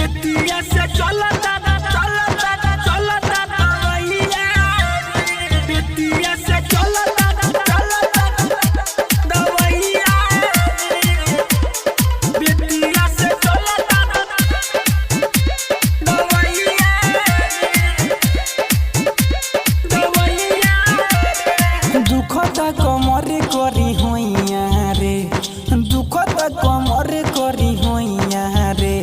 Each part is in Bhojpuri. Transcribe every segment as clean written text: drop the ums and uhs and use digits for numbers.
बेतिया से चलता दवैया बेतिया से चलता दवैया बेतिया से चलता दवैया दुखता कमरे करी होइया रे दुखता कमरे करी होइया रे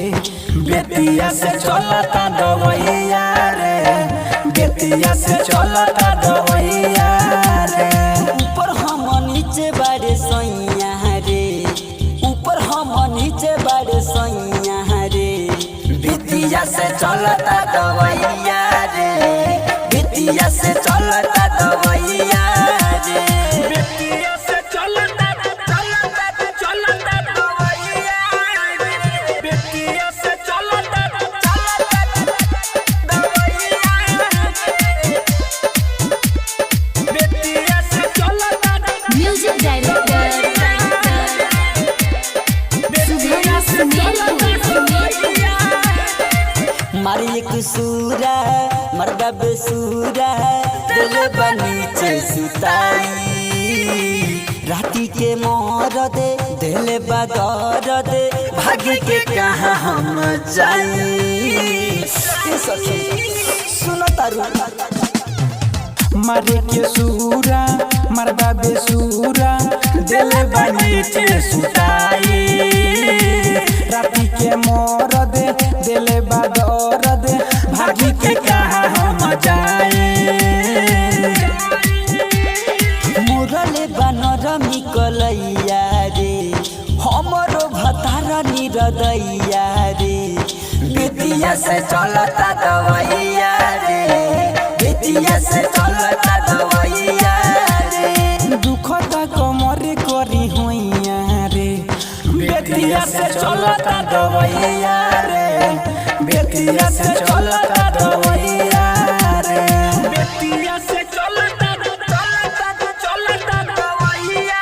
बेतिया से चलता दवैया रे बेतिया से चलता दवैया रे ऊपर हम नीचे बारे सैया रे ऊपर हम नीचे बारे सैया रे बेतिया से चलता दवैया रे बेतिया से चलता दवैया रे बेतिया से चलता दवैया रे बेतिया से चलता दवैया बेतिया से चलता म्यूजिक डायरेक्टर मारी एक सूरा मर्दा बेसूरा दिल बनीचे सुताई राती के मोर दे दिल बदर दे भाग्य के कहाँ हम जाई सुनो तारू मारे के सूरा मर्दा बेसूरा दिल बनीचे सुताई राती के मोर दे दिल बदर दे भागी के कहाँ हम जाए मुरले बनर निकलैया रे हमरो भतार निरदैया रे बेतिया से चलता दवैया रे बेतिया से चलता दवैया रे दुखता कमरे करी होइया रे बेतिया से चलता दवैया रे बेतिया से चलता दवैया रे बेतिया से चलता दवैया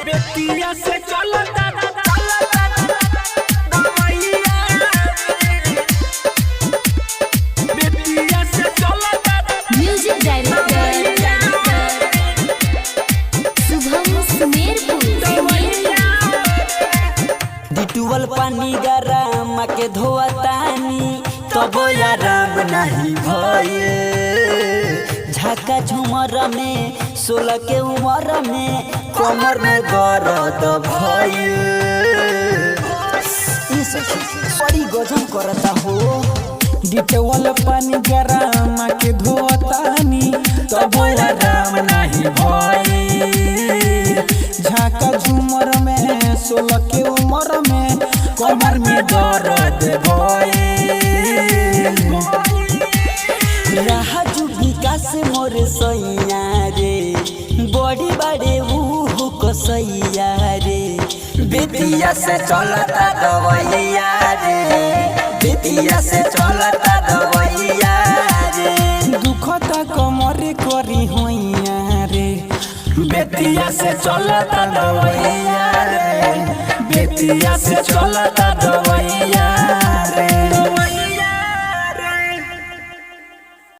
बेतिया से चलता दवैया बेतिया से चलता म्यूजिक डायरेक्टर शुभम डिटुअल पानी गरम के धोतानी तब आराम नहीं भये झाका झुमर में 16 के उम्र में कमर में दर्द भये बड़ी गजन करता हो डिटुअल पानी गरम के धोतानी तब आराम नहीं भये झाका झुमर में 16 के उम्र में कमर में दर्द भये राजू विकास मोर सैया रे बड़ी बड़े ऊ कसैया रे बेतिया से चलता दवैया रे बेतिया से चलता दवैया रे दुखता कमरे करी होइया रे बेतिया से चलता दवैया रे बेतिया से चलता दवैया रे।